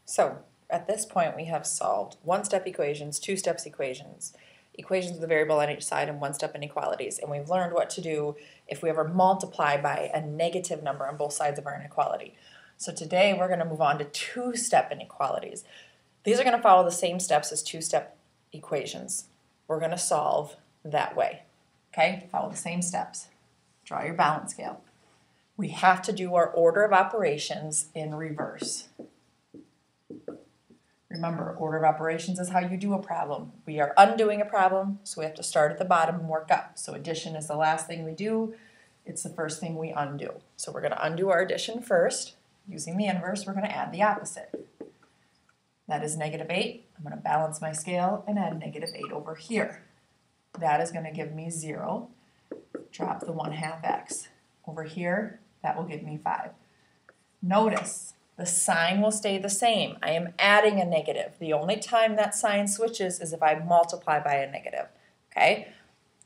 So at this point we have solved one-step equations, two-step equations, equations with a variable on each side, and one-step inequalities. And we've learned what to do if we ever multiply by a negative number on both sides of our inequality. So today we're going to move on to two-step inequalities. These are going to follow the same steps as two-step equations. We're going to solve that way. Okay, follow the same steps. Draw your balance scale. We have to do our order of operations in reverse. Remember, order of operations is how you do a problem. We are undoing a problem, so we have to start at the bottom and work up. So addition is the last thing we do. It's the first thing we undo. So we're going to undo our addition first. Using the inverse, we're going to add the opposite. That is -8. I'm going to balance my scale and add -8 over here. That is going to give me 0. Drop the 1/2 x. Over here, that will give me 5. Notice, the sign will stay the same. I am adding a negative. The only time that sign switches is if I multiply by a negative. Okay?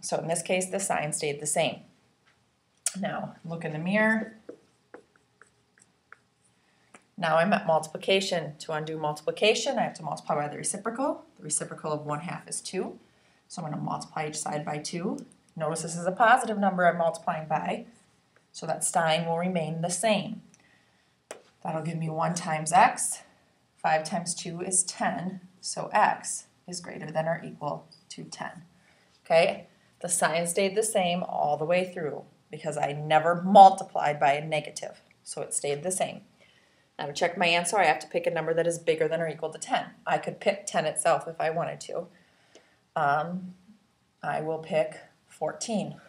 So in this case, the sign stayed the same. Now, look in the mirror. Now I'm at multiplication. To undo multiplication, I have to multiply by the reciprocal. The reciprocal of 1/2 is 2. So I'm going to multiply each side by 2. Notice this is a positive number I'm multiplying by, so that sign will remain the same. That'll give me 1 times x. 5 times 2 is 10, so x is greater than or equal to 10. Okay? The sign stayed the same all the way through because I never multiplied by a negative, so it stayed the same. Now to check my answer, I have to pick a number that is bigger than or equal to 10. I could pick 10 itself if I wanted to. I will pick 14.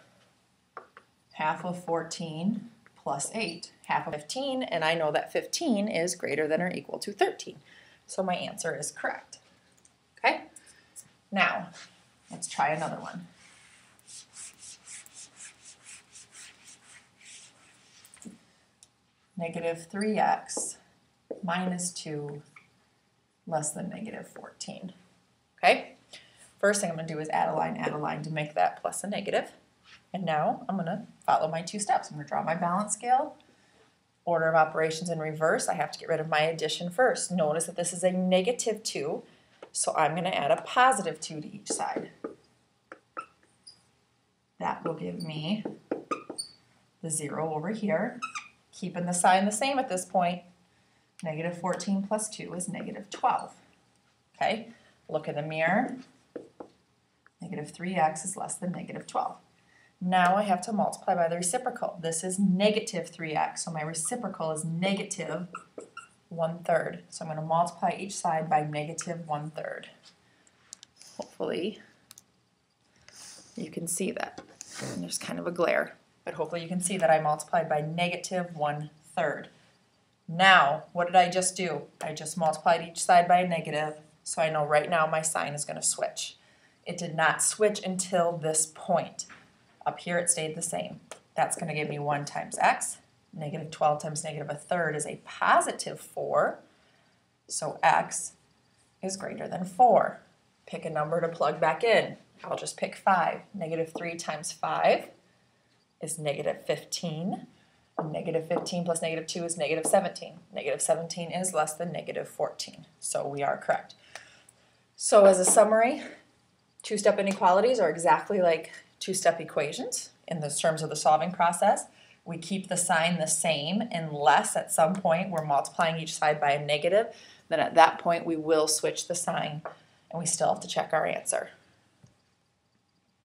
Half of 14 plus 8. Half of 15, and I know that 15 is greater than or equal to 13. So my answer is correct. Okay? Now, let's try another one. -3x minus 2 less than -14. Okay? First thing I'm going to do is add a line to make that plus a negative. And now I'm going to follow my 2 steps. I'm going to draw my balance scale. Order of operations in reverse. I have to get rid of my addition first. Notice that this is a -2, so I'm going to add a +2 to each side. That will give me the 0 over here. Keeping the sign the same at this point. -14 plus 2 is -12. Okay, look in the mirror. -3x is less than -12. Now I have to multiply by the reciprocal. This is -3x, so my reciprocal is -1/3. So I'm going to multiply each side by -1/3. Hopefully you can see that. And there's kind of a glare, but hopefully you can see that I multiplied by -1/3. Now, what did I just do? I just multiplied each side by a negative, so I know right now my sign is going to switch. It did not switch until this point. Up here it stayed the same. That's going to give me 1 times x. -12 times -1/3 is a +4. So x is greater than 4. Pick a number to plug back in. I'll just pick 5. -3 times 5 is -15. And -15 plus -2 is -17. -17 is less than -14. So we are correct. So as a summary, two-step inequalities are exactly like two-step equations in the terms of the solving process. We keep the sign the same unless at some point we're multiplying each side by a negative. Then at that point we will switch the sign and we still have to check our answer.